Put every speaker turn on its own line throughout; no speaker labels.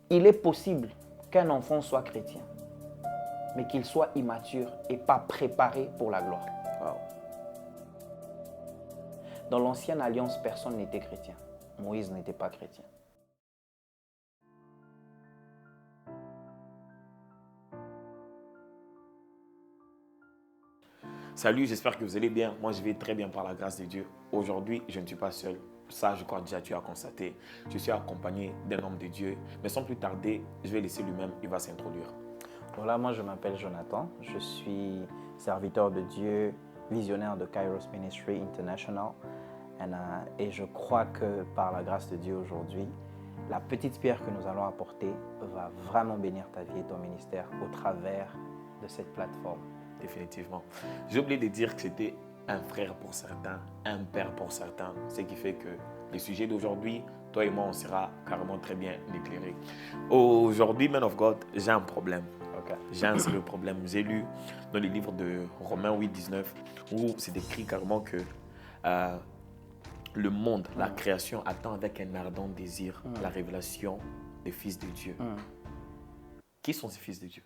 il est possible qu'un enfant soit chrétien, mais qu'il soit immature et pas préparé pour la gloire.
Wow.
Dans l'ancienne alliance, personne n'était chrétien. Moïse n'était pas chrétien.
Salut, j'espère que vous allez bien. Moi, je vais très bien par la grâce de Dieu. Aujourd'hui, je ne suis pas seul. Ça, je crois déjà tu as constaté. Je suis accompagné d'un homme de Dieu. Mais sans plus tarder, je vais laisser lui-même, il va s'introduire.
Voilà, moi je m'appelle Jonathan. Je suis serviteur de Dieu, visionnaire de Kairos Ministry International. Et je crois que par la grâce de Dieu aujourd'hui, la petite pierre que nous allons apporter va vraiment bénir ta vie et ton ministère au travers de cette plateforme.
Définitivement. J'ai oublié de dire que c'était un frère pour certains, un père pour certains. Ce qui fait que le sujet d'aujourd'hui, toi et moi, on sera carrément très bien éclairés. Aujourd'hui, Man of God, j'ai un problème.
Okay.
J'ai un sérieux problème. J'ai lu dans les livres de Romains 8, 19, où c'est écrit carrément que le monde, la création attend avec un ardent désir la révélation des fils de Dieu. Qui sont ces fils de Dieu?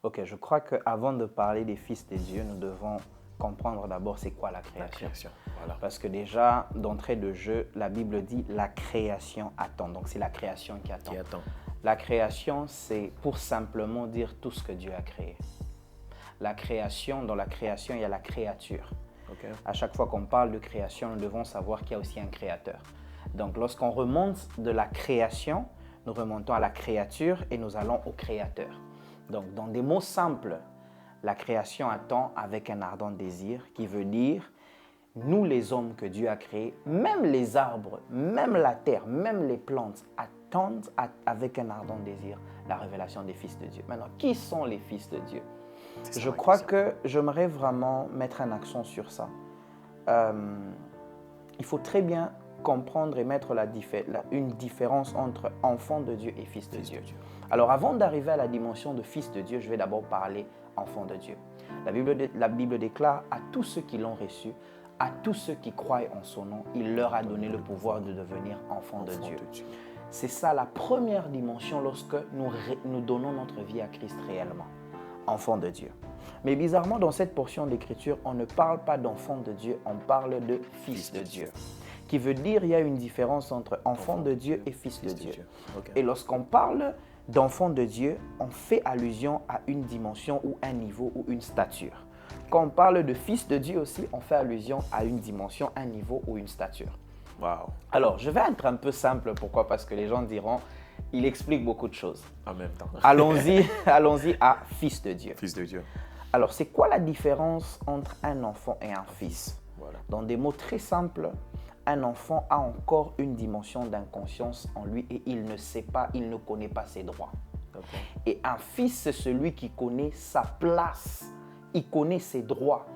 Ok, je crois qu'avant de parler des fils de Dieu, nous devons comprendre d'abord c'est quoi la création.
La création, voilà.
Parce que déjà, d'entrée de jeu, la Bible dit la création attend. Donc c'est la création qui attend. La création, c'est pour simplement dire tout ce que Dieu a créé. La création, dans la création, il y a la créature.
Okay.
À chaque fois qu'on parle de création, nous devons savoir qu'il y a aussi un créateur. Donc lorsqu'on remonte de la création, nous remontons à la créature et nous allons au créateur. Donc, dans des mots simples, la création attend avec un ardent désir qui veut dire, nous les hommes que Dieu a créés, même les arbres, même la terre, même les plantes, attendent avec un ardent désir la révélation des fils de Dieu. Maintenant, qui sont les fils de Dieu? Je crois que j'aimerais vraiment mettre un accent sur ça. Il faut très bien comprendre et mettre une différence entre enfant de Dieu et fils de Dieu. Alors, avant d'arriver à la dimension de fils de Dieu, je vais d'abord parler enfant de Dieu. La Bible déclare à tous ceux qui l'ont reçu, à tous ceux qui croient en son nom, il leur a donné le pouvoir de devenir enfants de Dieu. C'est ça la première dimension lorsque nous donnons notre vie à Christ réellement, enfant de Dieu. Mais bizarrement, dans cette portion d'écriture, on ne parle pas d'enfant de Dieu, on parle de fils de Dieu. Qui veut dire qu'il y a une différence entre enfant de Dieu et fils de Dieu. Okay. Et lorsqu'on parle d'enfant de Dieu, on fait allusion à une dimension ou un niveau ou une stature. Quand on parle de fils de Dieu aussi, on fait allusion à une dimension, un niveau ou une stature.
Wow.
Alors, je vais être un peu simple. Pourquoi? Parce que les gens diront, il explique beaucoup de choses.
En même temps.
Allons-y à fils de Dieu.
Fils de Dieu.
Alors, c'est quoi la différence entre un enfant et un fils?
Voilà.
Dans des mots très simples, un enfant a encore une dimension d'inconscience en lui et il ne sait pas, il ne connaît pas ses droits. Okay. Et un fils, c'est celui qui connaît sa place, il connaît ses droits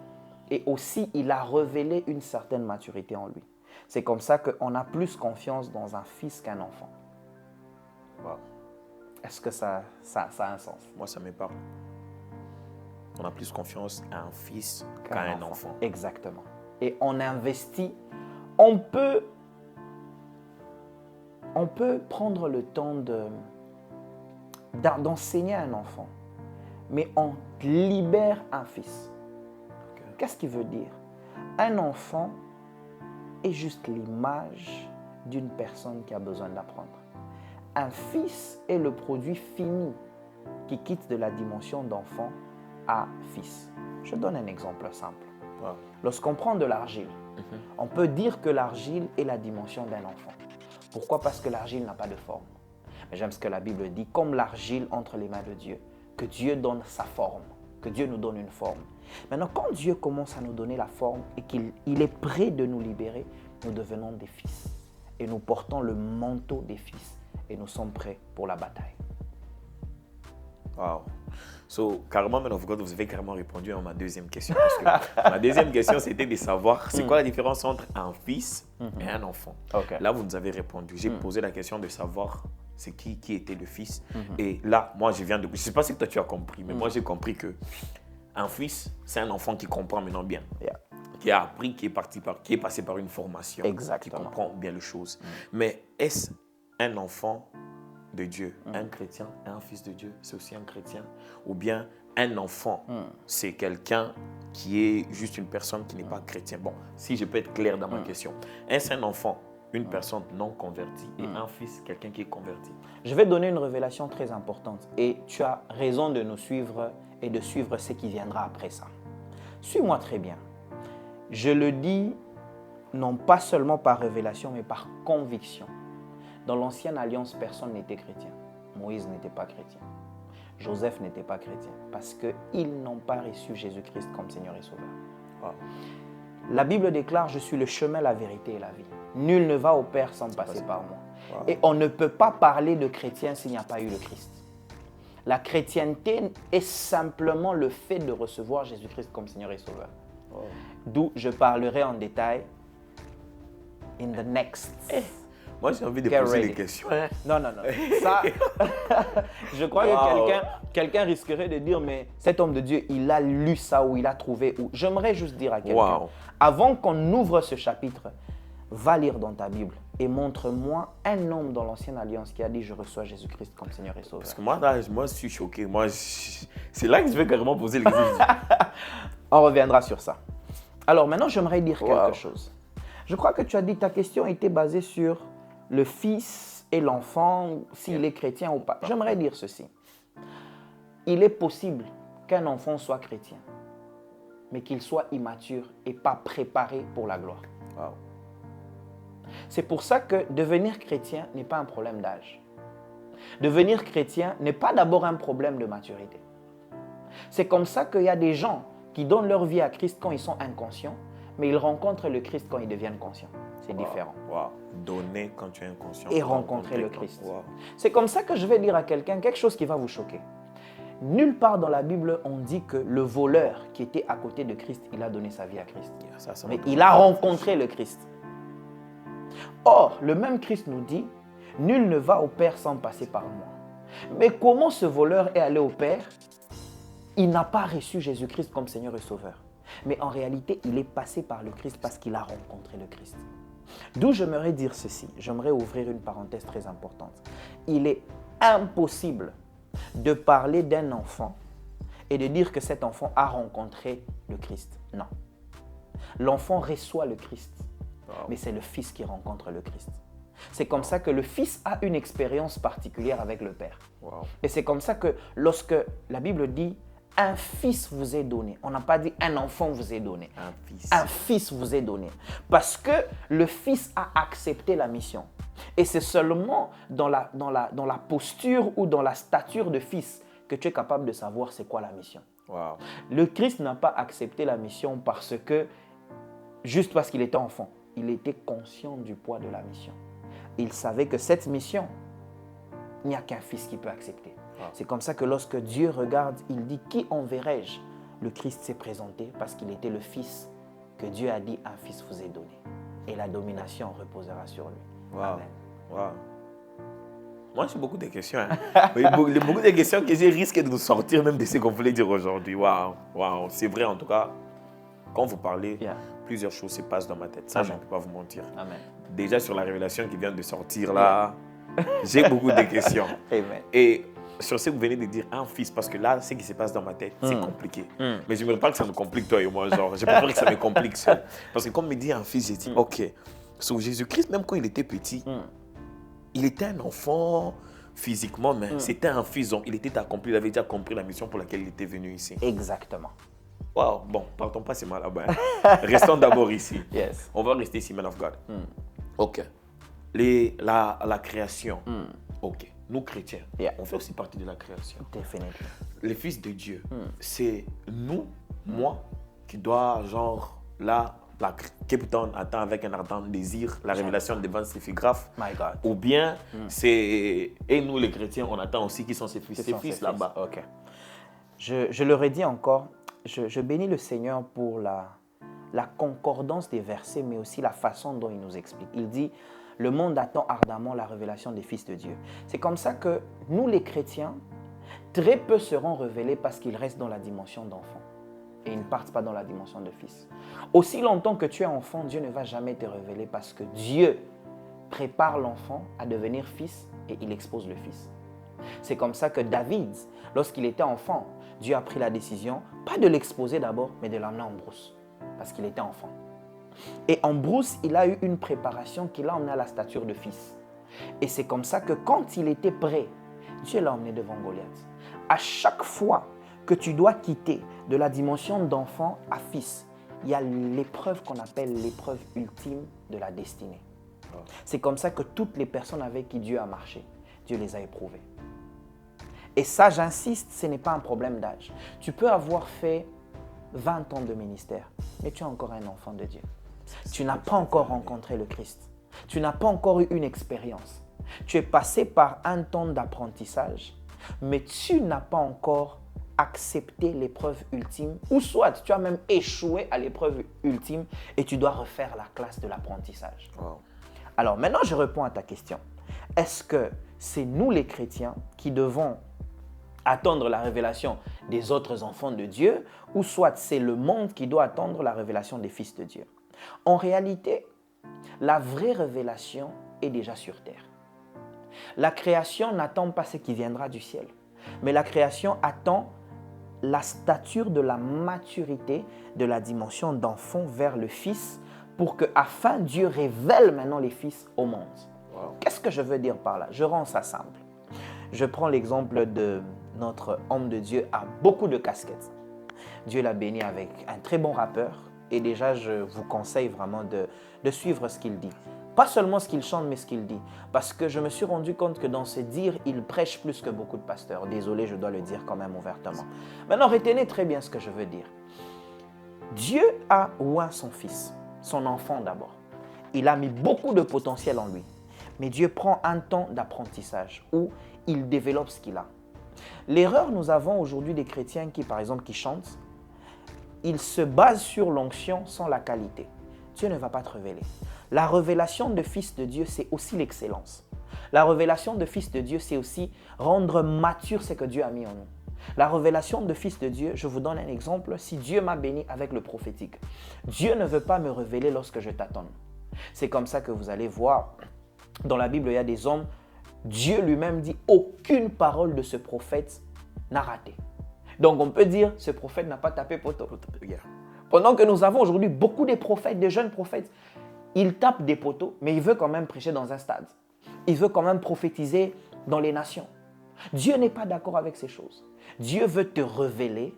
et aussi il a révélé une certaine maturité en lui. C'est comme ça qu'on a plus confiance dans un fils qu'un enfant.
Wow.
Est-ce que ça a un sens?
Moi, ça me parle. On a plus confiance à un fils qu'à un enfant.
Exactement. Et on investit. On peut prendre le temps d'enseigner à un enfant, mais on libère un fils. Okay. Qu'est-ce qu'il veut dire? Un enfant est juste l'image d'une personne qui a besoin d'apprendre. Un fils est le produit fini qui quitte de la dimension d'enfant à fils. Je donne un exemple simple.
Wow.
Lorsqu'on prend de l'argile, on peut dire que l'argile est la dimension d'un enfant. Pourquoi? Parce que l'argile n'a pas de forme. Mais j'aime ce que la Bible dit, comme l'argile entre les mains de Dieu, que Dieu donne sa forme, que Dieu nous donne une forme. Maintenant, quand Dieu commence à nous donner la forme et qu'il est prêt de nous libérer, nous devenons des fils. Et nous portons le manteau des fils et nous sommes prêts pour la bataille.
Wow. So, carrément, Man of God, vous avez carrément répondu à ma deuxième question. Parce que ma deuxième question, c'était de savoir c'est quoi la différence entre un fils et un enfant.
Okay.
Là, vous nous avez répondu. J'ai posé la question de savoir c'est qui était le fils. Et là, moi, je viens de... Je ne sais pas si toi, tu as compris, mais moi, j'ai compris que un fils, c'est un enfant qui comprend maintenant bien.
Yeah.
Qui a appris, qui est passé par une formation.
Exactement.
Qui comprend bien les choses. Mais est-ce un enfant de Dieu, un chrétien, un fils de Dieu, c'est aussi un chrétien. Ou bien un enfant, c'est quelqu'un qui est juste une personne qui n'est pas chrétienne. Bon, si je peux être clair dans ma question. C'est un enfant, une personne non convertie, et un fils, quelqu'un qui est converti.
Je vais donner une révélation très importante et tu as raison de nous suivre et de suivre ce qui viendra après ça. Suis-moi très bien. Je le dis non pas seulement par révélation, mais par conviction. Dans l'ancienne alliance, personne n'était chrétien. Moïse n'était pas chrétien. Joseph n'était pas chrétien parce qu'ils n'ont pas reçu Jésus-Christ comme Seigneur et Sauveur.
Wow.
La Bible déclare « Je suis le chemin, la vérité et la vie. Nul ne va au Père sans passer par moi.
Wow. »
Et on ne peut pas parler de chrétien s'il n'y a pas eu le Christ. La chrétienté est simplement le fait de recevoir Jésus-Christ comme Seigneur et Sauveur.
Wow.
D'où je parlerai en détail in the next.
Moi, j'ai envie de
Get
poser
ready.
des questions.
Non. Ça, je crois que quelqu'un risquerait de dire, mais cet homme de Dieu, il a lu ça ou il a trouvé où. J'aimerais juste dire à quelqu'un, avant qu'on ouvre ce chapitre, va lire dans ta Bible et montre-moi un homme dans l'ancienne alliance qui a dit, je reçois Jésus-Christ comme Seigneur et Sauveur.
Parce que moi, là, je suis choqué. C'est là que je vais carrément poser les questions.
On reviendra sur ça. Alors maintenant, j'aimerais dire quelque chose. Je crois que tu as dit, ta question était basée sur le fils et l'enfant, s'il est chrétien ou pas. J'aimerais dire ceci. Il est possible qu'un enfant soit chrétien, mais qu'il soit immature et pas préparé pour la gloire.
Wow.
C'est pour ça que devenir chrétien n'est pas un problème d'âge. Devenir chrétien n'est pas d'abord un problème de maturité. C'est comme ça qu'il y a des gens qui donnent leur vie à Christ quand ils sont inconscients, mais ils rencontrent le Christ quand ils deviennent conscients. C'est différent.
Wow. Donner quand tu es inconscient.
Et rencontrer le Christ.
Wow.
C'est comme ça que je vais dire à quelqu'un quelque chose qui va vous choquer. Nulle part dans la Bible, on dit que le voleur qui était à côté de Christ, il a donné sa vie à Christ. Mais il a rencontré le Christ. Or, le même Christ nous dit, nul ne va au Père sans passer par moi. Mais comment ce voleur est allé au Père? Il n'a pas reçu Jésus-Christ comme Seigneur et Sauveur. Mais en réalité, il est passé par le Christ parce qu'il a rencontré le Christ. D'où j'aimerais dire ceci, j'aimerais ouvrir une parenthèse très importante. Il est impossible de parler d'un enfant et de dire que cet enfant a rencontré le Christ. Non. L'enfant reçoit le Christ, mais c'est le Fils qui rencontre le Christ. C'est comme ça que le Fils a une expérience particulière avec le Père.
Wow.
Et c'est comme ça que lorsque la Bible dit « un fils vous est donné », on n'a pas dit « un enfant vous est donné ».
Un fils.
Un fils vous est donné. Parce que le Fils a accepté la mission. Et c'est seulement dans la posture ou dans la stature de fils que tu es capable de savoir c'est quoi la mission.
Wow.
Le Christ n'a pas accepté la mission juste parce qu'il était enfant. Il était conscient du poids de la mission. Il savait que cette mission, il n'y a qu'un fils qui peut accepter. Wow. C'est comme ça que lorsque Dieu regarde, il dit « Qui enverrai-je » Le Christ s'est présenté parce qu'il était le fils que Dieu a dit « Un fils vous est donné ». Et la domination reposera sur lui.
Wow.
Amen.
Wow. Moi, j'ai beaucoup de questions. Hein. beaucoup de questions que j'ai risqué de nous sortir même de ce qu'on voulait dire aujourd'hui. Waouh, waouh. C'est vrai, en tout cas, quand vous parlez, plusieurs choses se passent dans ma tête. Ça, je ne peux pas vous mentir.
Amen.
Déjà, sur la révélation qui vient de sortir là, j'ai beaucoup de questions.
Amen.
Et sur ce que vous venez de dire, un fils, parce que là, ce qui se passe dans ma tête, c'est compliqué. Mais je ne veux pas que ça me complique, toi et moi. Genre, je préfère que ça me complique seul. Parce que comme me dit un fils, j'ai dit, OK, sur Jésus-Christ, même quand il était petit, il était un enfant physiquement, mais c'était un fils. Donc, il était accompli, il avait déjà compris la mission pour laquelle il était venu ici.
Exactement.
Wow, bon, partons pas seulement là-bas. Restons d'abord ici.
Yes.
On va rester ici, man of God. OK. La création. OK. Nous, chrétiens, on fait aussi partie de la création.
Définitivement.
Les fils de Dieu, c'est nous, moi, qui doit, genre, là, Captain attend avec un ardent désir la révélation devant ses fils graphes.
My God.
Ou bien, c'est... Et nous, les chrétiens, on attend aussi qui sont ses fils. Ses fils là-bas.
OK. Je le redis encore, je bénis le Seigneur pour la concordance des versets, mais aussi la façon dont il nous explique. Il dit, le monde attend ardemment la révélation des fils de Dieu. C'est comme ça que nous, les chrétiens, très peu seront révélés parce qu'ils restent dans la dimension d'enfant. Et ils ne partent pas dans la dimension de fils. Aussi longtemps que tu es enfant, Dieu ne va jamais te révéler parce que Dieu prépare l'enfant à devenir fils et il expose le fils. C'est comme ça que David, lorsqu'il était enfant, Dieu a pris la décision, pas de l'exposer d'abord, mais de l'emmener en brousse, parce qu'il était enfant. Et en brousse, il a eu une préparation qui l'a emmené à la stature de fils. Et c'est comme ça que quand il était prêt, Dieu l'a emmené devant Goliath. À chaque fois que tu dois quitter de la dimension d'enfant à fils, il y a l'épreuve qu'on appelle l'épreuve ultime de la destinée. C'est comme ça que toutes les personnes avec qui Dieu a marché, Dieu les a éprouvées. Et ça, j'insiste, ce n'est pas un problème d'âge. Tu peux avoir fait 20 ans de ministère, mais tu es encore un enfant de Dieu. Tu n'as pas encore rencontré le Christ. Tu n'as pas encore eu une expérience. Tu es passé par un temps d'apprentissage, mais tu n'as pas encore accepté l'épreuve ultime, ou soit tu as même échoué à l'épreuve ultime et tu dois refaire la classe de l'apprentissage.
Wow.
Alors maintenant, je réponds à ta question. Est-ce que c'est nous les chrétiens qui devons attendre la révélation des autres enfants de Dieu, ou soit c'est le monde qui doit attendre la révélation des fils de Dieu? En réalité, la vraie révélation est déjà sur terre. La création n'attend pas ce qui viendra du ciel, mais la création attend la stature de la maturité de la dimension d'enfant vers le Fils, pour que, afin Dieu révèle maintenant les fils au monde.
Wow.
Qu'est-ce que je veux dire par là? Je rends ça simple. Je prends l'exemple de notre homme de Dieu a beaucoup de casquettes. Dieu l'a béni avec un très bon rappeur et déjà je vous conseille vraiment de suivre ce qu'il dit. Pas seulement ce qu'il chante, mais ce qu'il dit. Parce que je me suis rendu compte que dans ses dires, il prêche plus que beaucoup de pasteurs. Désolé, je dois le dire quand même ouvertement. Maintenant, retenez très bien ce que je veux dire. Dieu a oint son fils, son enfant d'abord. Il a mis beaucoup de potentiel en lui. Mais Dieu prend un temps d'apprentissage où il développe ce qu'il a. L'erreur, nous avons aujourd'hui des chrétiens qui, par exemple, qui chantent, ils se basent sur l'onction sans la qualité. Dieu ne va pas te révéler. La révélation de fils de Dieu, c'est aussi l'excellence. La révélation de fils de Dieu, c'est aussi rendre mature ce que Dieu a mis en nous. La révélation de fils de Dieu, je vous donne un exemple, si Dieu m'a béni avec le prophétique, Dieu ne veut pas me révéler lorsque je tâtonne. C'est comme ça que vous allez voir, dans la Bible, il y a des hommes, Dieu lui-même dit, aucune parole de ce prophète n'a raté. Donc on peut dire, ce prophète n'a pas tapé poteau. Pendant que nous avons aujourd'hui beaucoup de prophètes, de jeunes prophètes, ils tapent des poteaux, mais ils veulent quand même prêcher dans un stade. Ils veulent quand même prophétiser dans les nations. Dieu n'est pas d'accord avec ces choses. Dieu veut te révéler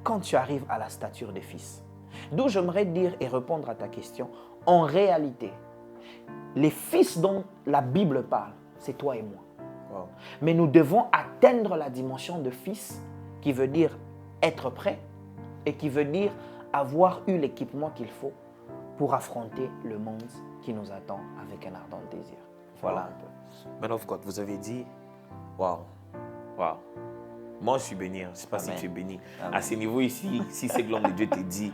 quand tu arrives à la stature des fils. D'où j'aimerais dire et répondre à ta question, en réalité, les fils dont la Bible parle, c'est toi et moi.
Wow.
Mais nous devons atteindre la dimension de fils qui veut dire être prêt et qui veut dire avoir eu l'équipement qu'il faut pour affronter le monde qui nous attend avec un ardent désir. Voilà un peu.
Man of God, vous avez dit, waouh, waouh. Moi, je suis béni. Je ne sais pas
Amen.
si tu es béni.
Amen.
À ce niveau ici, si c'est que l'homme de Dieu te dit,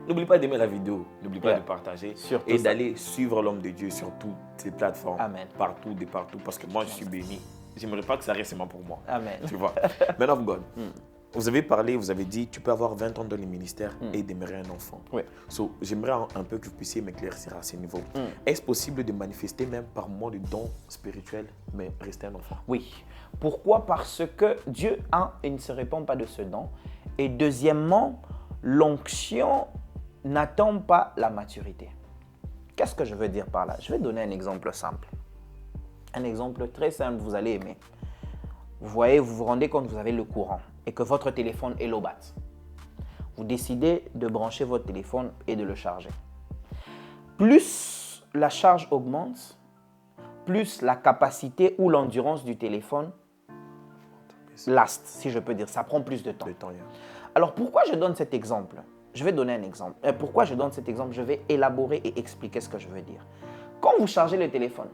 n'oublie pas d'aimer la vidéo, n'oublie pas
Yeah.
de partager
Surtout
et
ça.
d'aller suivre l'homme de Dieu sur toutes ces plateformes,
Amen.
partout, de partout, parce que moi, je suis béni. J'aimerais pas que ça reste seulement pour moi.
Amen.
Tu vois. Man of God, vous avez parlé, vous avez dit, tu peux avoir 20 ans dans le ministère et demeurer un enfant.
Oui.
So, j'aimerais un peu que vous puissiez m'éclaircir à ce niveau. Est-ce possible de manifester même par moment de dons spirituels, mais rester un enfant?
Oui. Pourquoi? Parce que Dieu, il ne se répand pas de ce don. Et deuxièmement, l'onction n'attend pas la maturité. Qu'est-ce que je veux dire par là? Je vais donner un exemple simple. Un exemple très simple, vous allez aimer. Vous voyez, vous vous rendez compte que vous avez le courant et que votre téléphone est low bat. Vous décidez de brancher votre téléphone et de le charger. Plus la charge augmente, plus la capacité ou l'endurance du téléphone last, si je peux dire. Ça prend plus de temps.
Le temps, yeah.
Alors, pourquoi je donne cet exemple? Je vais donner un exemple. Pourquoi je donne cet exemple? Je vais élaborer et expliquer ce que je veux dire. Quand vous chargez le téléphone,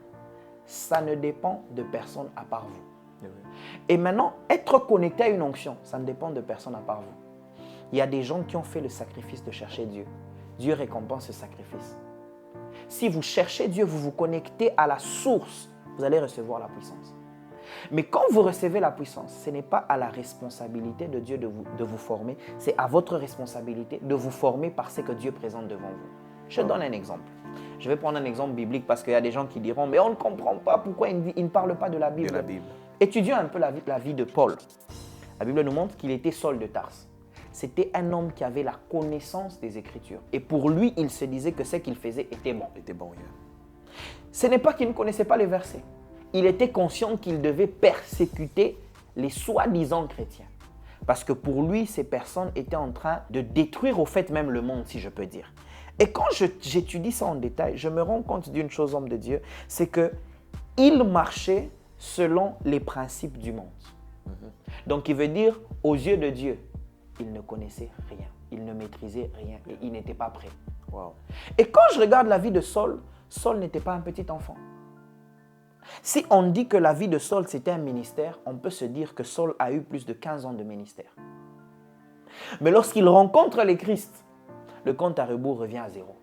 ça ne dépend de personne à part vous. Et maintenant, être connecté à une onction, ça ne dépend de personne à part vous. Il y a des gens qui ont fait le sacrifice de chercher Dieu. Dieu récompense ce sacrifice. Si vous cherchez Dieu, vous vous connectez à la source, vous allez recevoir la puissance. Mais quand vous recevez la puissance, ce n'est pas à la responsabilité de Dieu de vous former, c'est à votre responsabilité de vous former par ce que Dieu présente devant vous. Je donne un exemple. Je vais prendre un exemple biblique parce qu'il y a des gens qui diront, mais on ne comprend pas pourquoi il ne parle pas de la Bible.
De la Bible.
Étudions un peu la vie de Paul. La Bible nous montre qu'il était Saul de Tarse. C'était un homme qui avait la connaissance des Écritures. Et pour lui, il se disait que ce qu'il faisait était bon.
Était bon, yeah.
Ce n'est pas qu'il ne connaissait pas les versets. Il était conscient qu'il devait persécuter les soi-disant chrétiens. Parce que pour lui, ces personnes étaient en train de détruire au fait même le monde, si je peux dire. Et quand j'étudie ça en détail, je me rends compte d'une chose, homme de Dieu, c'est qu'il marchait selon les principes du monde. Donc, il veut dire, aux yeux de Dieu, il ne connaissait rien, il ne maîtrisait rien et il n'était pas prêt.
Wow.
Et quand je regarde la vie de Saul, Saul n'était pas un petit enfant. Si on dit que la vie de Saul, c'était un ministère, on peut se dire que Saul a eu plus de 15 ans de ministère. Mais lorsqu'il rencontre le Christ, le compte à rebours revient à zéro.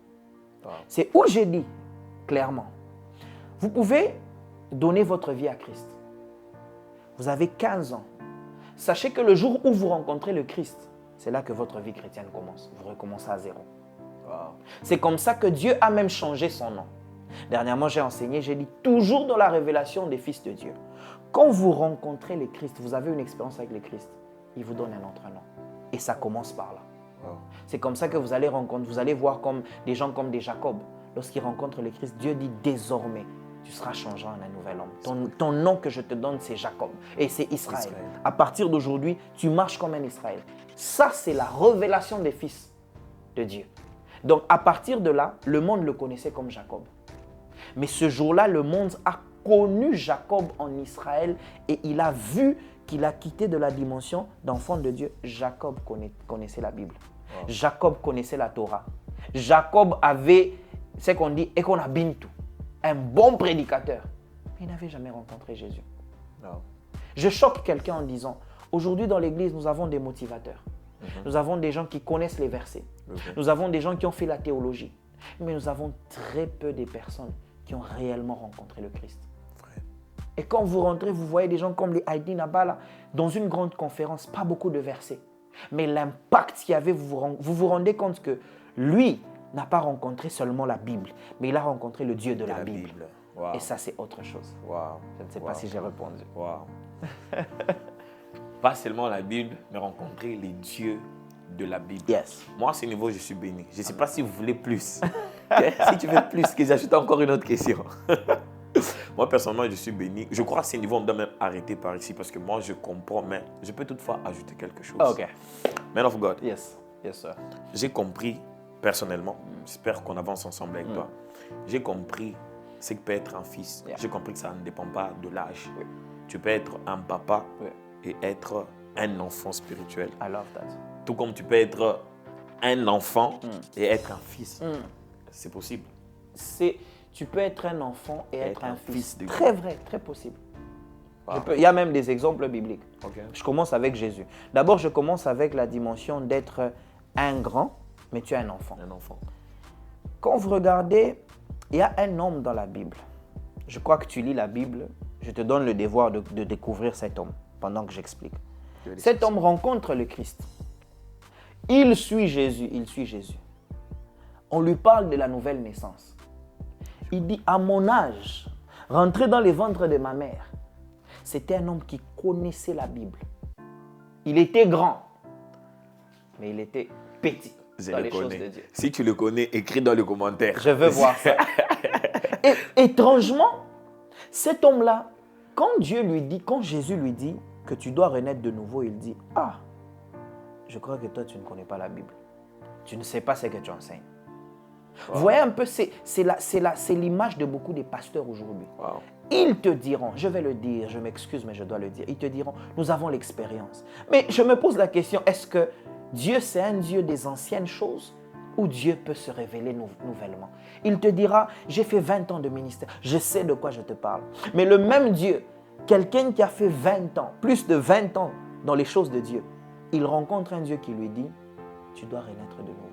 Wow.
C'est où j'ai dit clairement, vous pouvez donner votre vie à Christ. Vous avez 15 ans. Sachez que le jour où vous rencontrez le Christ, c'est là que votre vie chrétienne commence. Vous recommencez à zéro.
Wow.
C'est comme ça que Dieu a même changé son nom. Dernièrement, j'ai enseigné, j'ai dit toujours dans la révélation des fils de Dieu. Quand vous rencontrez le Christ, vous avez une expérience avec le Christ, il vous donne un autre nom. Et ça commence par là.
Wow.
C'est comme ça que vous allez voir comme des gens comme des Jacob. Lorsqu'ils rencontrent le Christ, Dieu dit désormais, tu seras changé en un nouvel homme. Ton nom que je te donne, c'est Jacob. Et c'est Israël. À partir d'aujourd'hui, tu marches comme un Israël. Ça, c'est la révélation des fils de Dieu. Donc, à partir de là, le monde le connaissait comme Jacob. Mais ce jour-là, le monde a connu Jacob en Israël et il a vu qu'il a quitté de la dimension d'enfant de Dieu. Jacob connaissait la Bible. Wow. Jacob connaissait la Torah. Jacob avait ce qu'on dit Ekona Bintu, un bon prédicateur. Mais il n'avait jamais rencontré Jésus.
Wow.
Je choque quelqu'un en disant, aujourd'hui dans l'église, nous avons des motivateurs. Nous avons des gens qui connaissent les versets. Nous avons des gens qui ont fait la théologie. Mais nous avons très peu de personnes qui ont réellement rencontré le Christ.
Vrai.
Et quand vous rentrez, vous voyez des gens comme les Heidi Nabala dans une grande conférence, pas beaucoup de versets. Mais l'impact qu'il y avait, vous vous rendez compte que lui n'a pas rencontré seulement la Bible, mais il a rencontré le Dieu de la Bible.
Wow.
Et ça, c'est autre chose.
Wow.
Je ne sais pas si j'ai répondu.
Wow. Pas seulement la Bible, mais rencontrer les dieux de la Bible.
Yes.
Moi, à ce niveau, je suis béni. Je ne sais pas si vous voulez plus. Si tu veux plus, que j'ajoute encore une autre question. Moi, personnellement, je suis béni. Je crois que à ce niveau, on doit même arrêter par ici parce que moi, je comprends, mais je peux toutefois ajouter quelque chose.
OK.
Man of God.
Yes. Yes, sir.
J'ai compris, personnellement, j'espère qu'on avance ensemble avec toi. J'ai compris ce que peut être un fils.
Yeah.
J'ai compris que ça ne dépend pas de l'âge.
Oui.
Tu peux être un papa
Oui.
et être un enfant spirituel.
I love that.
Tout comme tu peux être un enfant et être un fils. C'est possible.
Tu peux être un enfant et être un fils.
de
Très vrai, très possible.
Wow.
Il y a même des exemples bibliques.
Okay.
Je commence avec Jésus. D'abord, je commence avec la dimension d'être un grand, mais tu es un enfant.
Un enfant.
Quand vous regardez, il y a un homme dans la Bible. Je crois que tu lis la Bible. Je te donne le devoir de découvrir cet homme pendant que j'explique. Cet homme rencontre le Christ. Il suit Jésus, On lui parle de la nouvelle naissance. Il dit, à mon âge, rentrer dans les ventres de ma mère, c'était un homme qui connaissait la Bible. Il était grand, mais il était petit dans les choses de Dieu.
Si tu le connais, écris dans les commentaires.
Je veux voir ça. Et étrangement, cet homme-là, quand Jésus lui dit que tu dois renaître de nouveau, il dit, ah, je crois que toi, tu ne connais pas la Bible. Tu ne sais pas ce que tu enseignes. Wow. Vous voyez un peu, c'est l'image de beaucoup des pasteurs aujourd'hui.
Wow.
Ils te diront, je vais le dire, je m'excuse, mais je dois le dire. Ils te diront, nous avons l'expérience. Mais je me pose la question, est-ce que Dieu, c'est un Dieu des anciennes choses ou Dieu peut se révéler nouvellement? Il te dira, j'ai fait 20 ans de ministère, je sais de quoi je te parle. Mais le même Dieu, quelqu'un qui a fait 20 ans, plus de 20 ans dans les choses de Dieu, il rencontre un Dieu qui lui dit, tu dois renaître de nouveau.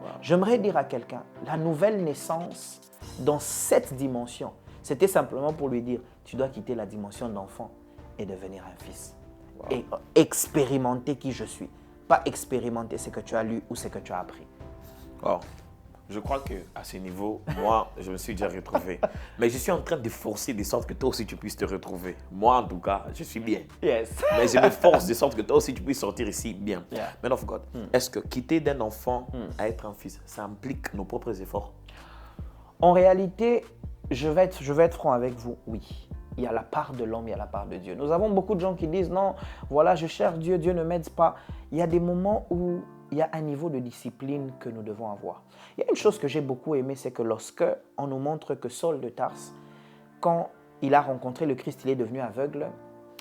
Wow. J'aimerais dire à quelqu'un, la nouvelle naissance dans cette dimension, c'était simplement pour lui dire, tu dois quitter la dimension d'enfant et devenir un fils. Wow. Et expérimenter qui je suis. Pas expérimenter ce que tu as lu ou ce que tu as appris.
Wow. Je crois qu'à ce niveau, moi, je me suis déjà retrouvé. Mais je suis en train de forcer de sorte que toi aussi tu puisses te retrouver. Moi, en tout cas, je suis bien.
Yes.
Mais je me force de sorte que toi aussi tu puisses sortir ici bien.
Yeah.
Man of God, est-ce que quitter d'un enfant à être un fils, ça implique nos propres efforts?
En réalité, je vais être franc avec vous, oui. Il y a la part de l'homme, il y a la part de Dieu. Nous avons beaucoup de gens qui disent, non, voilà, je cherche Dieu, Dieu ne m'aide pas. Il y a des moments où il y a un niveau de discipline que nous devons avoir. Il y a une chose que j'ai beaucoup aimée, c'est que lorsque on nous montre que Saul de Tarse, quand il a rencontré le Christ, il est devenu aveugle,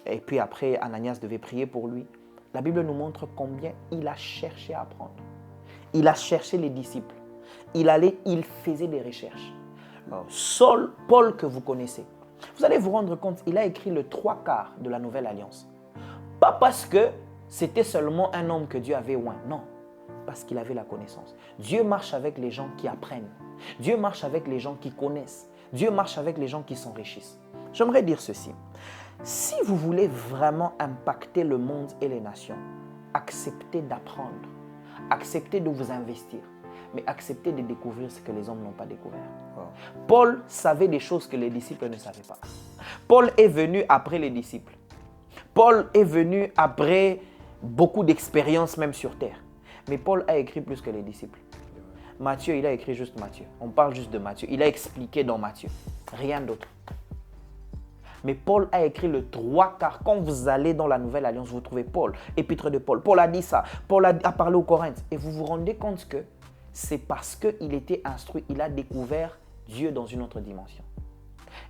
et puis après, Ananias devait prier pour lui. La Bible nous montre combien il a cherché à apprendre. Il a cherché les disciples. Il faisait des recherches. Saul, Paul que vous connaissez, vous allez vous rendre compte, il a écrit le 3/4 de la Nouvelle Alliance. Pas parce que c'était seulement un homme que Dieu avait oint, non. Parce qu'il avait la connaissance. Dieu marche avec les gens qui apprennent. Dieu marche avec les gens qui connaissent. Dieu marche avec les gens qui s'enrichissent. J'aimerais dire ceci. Si vous voulez vraiment impacter le monde et les nations, acceptez d'apprendre. Acceptez de vous investir. Mais acceptez de découvrir ce que les hommes n'ont pas découvert. Wow. Paul savait des choses que les disciples ne savaient pas. Paul est venu après les disciples. Paul est venu après beaucoup d'expériences même sur terre. Mais Paul a écrit plus que les disciples. Matthieu, il a écrit juste Matthieu. On parle juste de Matthieu. Il a expliqué dans Matthieu. Rien d'autre. Mais Paul a écrit le 3/4. Quand vous allez dans la Nouvelle Alliance, vous trouvez Paul, épître de Paul. Paul a dit ça. Paul a parlé aux Corinthes. Et vous vous rendez compte que c'est parce qu'il était instruit, il a découvert Dieu dans une autre dimension.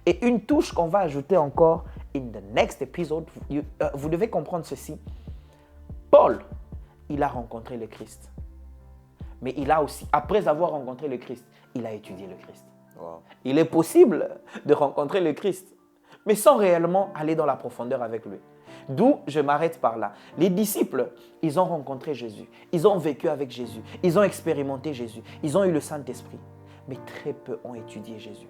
Et une touche qu'on va ajouter encore, in the next episode, vous devez comprendre ceci. Paul, il a rencontré le Christ. Mais il a aussi, après avoir rencontré le Christ, il a étudié le Christ. Wow. Il est possible de rencontrer le Christ, mais sans réellement aller dans la profondeur avec lui. D'où je m'arrête par là. Les disciples, ils ont rencontré Jésus. Ils ont vécu avec Jésus. Ils ont expérimenté Jésus. Ils ont eu le Saint-Esprit. Mais très peu ont étudié Jésus.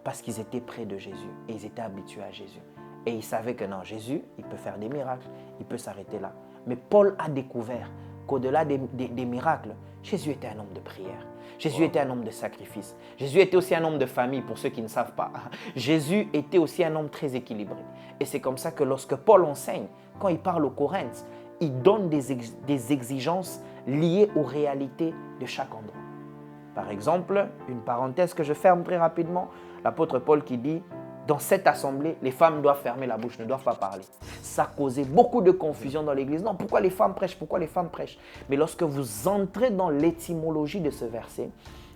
Parce qu'ils étaient près de Jésus et ils étaient habitués à Jésus. Et ils savaient que non, Jésus, il peut faire des miracles. Il peut s'arrêter là. Mais Paul a découvert qu'au-delà des miracles, Jésus était un homme de prière. Jésus était un homme de sacrifice. Jésus était aussi un homme de famille, pour ceux qui ne savent pas. Jésus était aussi un homme très équilibré. Et c'est comme ça que lorsque Paul enseigne, quand il parle aux Corinthes, il donne des exigences liées aux réalités de chaque endroit. Par exemple, une parenthèse que je ferme très rapidement, l'apôtre Paul qui dit, dans cette assemblée, les femmes doivent fermer la bouche, ne doivent pas parler. Ça causait beaucoup de confusion dans l'église. Non, pourquoi les femmes prêchent? Pourquoi les femmes prêchent? Mais lorsque vous entrez dans l'étymologie de ce verset,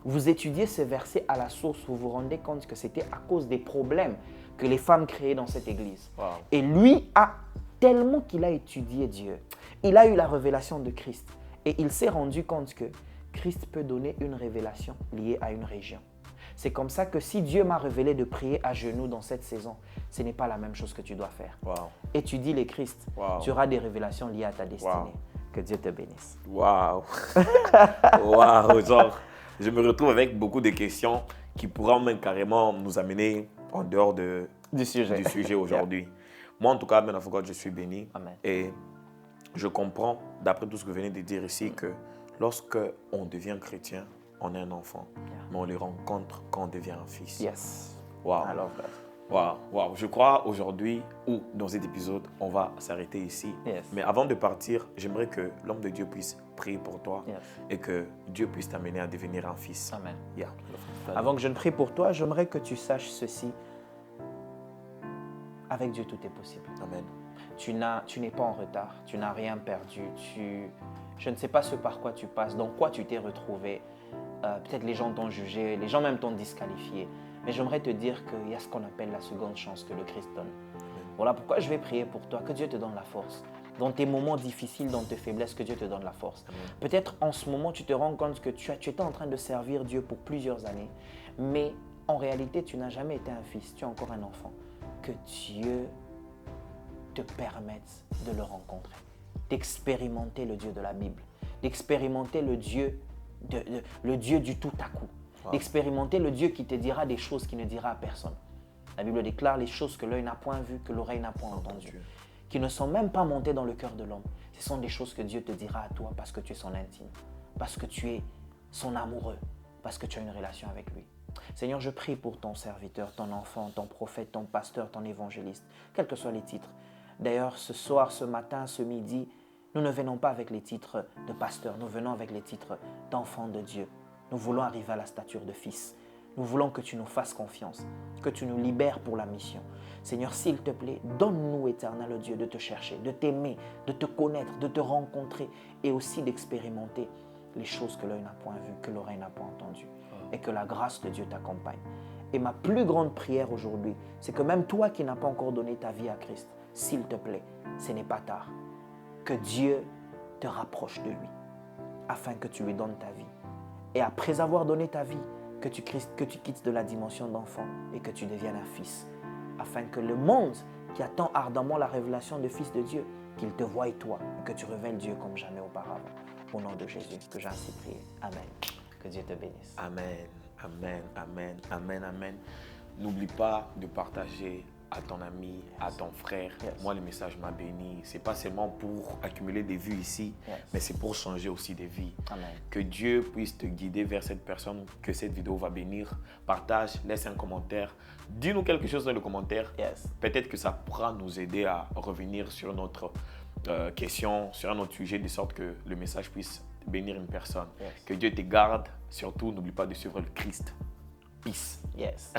vous étudiez ce verset à la source, vous vous rendez compte que c'était à cause des problèmes que les femmes créaient dans cette église. Wow. Et lui a tellement qu'il a étudié Dieu, il a eu la révélation de Christ et il s'est rendu compte que Christ peut donner une révélation liée à une région. C'est comme ça que si Dieu m'a révélé de prier à genoux dans cette saison, ce n'est pas la même chose que tu dois faire. Wow. Étudie les Christ, wow. Tu auras des révélations liées à ta destinée. Wow. Que Dieu te bénisse.
Waouh! Waouh! Genre, je me retrouve avec beaucoup de questions qui pourront même carrément nous amener en dehors du sujet aujourd'hui. Yeah. Moi, en tout cas, man of God, je suis béni. Amen. Et je comprends, d'après tout ce que vous venez de dire ici, que lorsque on devient chrétien, on est un enfant, mais on les rencontre quand on devient un fils.
Yes.
Wow.
Alors,
wow. Wow. Je crois aujourd'hui, ou dans cet épisode, on va s'arrêter ici.
Yes.
Mais avant de partir, j'aimerais que l'homme de Dieu puisse prier pour toi et que Dieu puisse t'amener à devenir un fils.
Amen.
Yeah.
Avant que je ne prie pour toi, j'aimerais que tu saches ceci. Avec Dieu, tout est possible.
Amen.
Tu n'es pas en retard, tu n'as rien perdu. Je ne sais pas ce par quoi tu passes, dans quoi tu t'es retrouvé. Peut-être les gens t'ont jugé, les gens même t'ont disqualifié. Mais j'aimerais te dire qu'il y a ce qu'on appelle la seconde chance que le Christ donne. Voilà pourquoi je vais prier pour toi, que Dieu te donne la force. Dans tes moments difficiles, dans tes faiblesses, que Dieu te donne la force. Peut-être en ce moment, tu te rends compte que tu étais en train de servir Dieu pour plusieurs années. Mais en réalité, tu n'as jamais été un fils, tu es encore un enfant. Que Dieu te permette de le rencontrer, d'expérimenter le Dieu de la Bible, d'expérimenter le Dieu du tout à coup, d'expérimenter le Dieu qui te dira des choses qu'il ne dira à personne. La Bible déclare les choses que l'œil n'a point vues, que l'oreille n'a point entendues, qui ne sont même pas montées dans le cœur de l'homme. Ce sont des choses que Dieu te dira à toi parce que tu es son intime, parce que tu es son amoureux, parce que tu as une relation avec lui. Seigneur, je prie pour ton serviteur, ton enfant, ton prophète, ton pasteur, ton évangéliste, quels que soient les titres. D'ailleurs, ce soir, ce matin, ce midi, nous ne venons pas avec les titres de pasteur, nous venons avec les titres d'enfants de Dieu. Nous voulons arriver à la stature de fils. Nous voulons que tu nous fasses confiance, que tu nous libères pour la mission. Seigneur, s'il te plaît, donne-nous, éternel Dieu, de te chercher, de t'aimer, de te connaître, de te rencontrer et aussi d'expérimenter les choses que l'œil n'a point vues, que l'oreille n'a pas entendues. Et que la grâce de Dieu t'accompagne. Et ma plus grande prière aujourd'hui, c'est que même toi qui n'as pas encore donné ta vie à Christ, s'il te plaît, ce n'est pas tard. Que Dieu te rapproche de lui, afin que tu lui donnes ta vie. Et après avoir donné ta vie, que tu quittes de la dimension d'enfant et que tu deviennes un fils. Afin que le monde qui attend ardemment la révélation de Fils de Dieu, qu'il te voie toi et que tu révèles Dieu comme jamais auparavant. Au nom de Jésus, que j'ai ainsi prié. Amen. Que Dieu te bénisse.
Amen, amen, amen, amen, amen. N'oublie pas de partager à ton ami, à ton frère. Moi, le message m'a béni. Ce n'est pas seulement pour accumuler des vues ici, mais c'est pour changer aussi des vies.
Amen.
Que Dieu puisse te guider vers cette personne que cette vidéo va bénir. Partage, laisse un commentaire. Dis-nous quelque chose dans le commentaire. Peut-être que ça pourra nous aider à revenir sur notre question, sur un autre sujet, de sorte que le message puisse bénir une personne. Que Dieu te garde. Surtout, n'oublie pas de suivre le Christ. Peace.
Yes.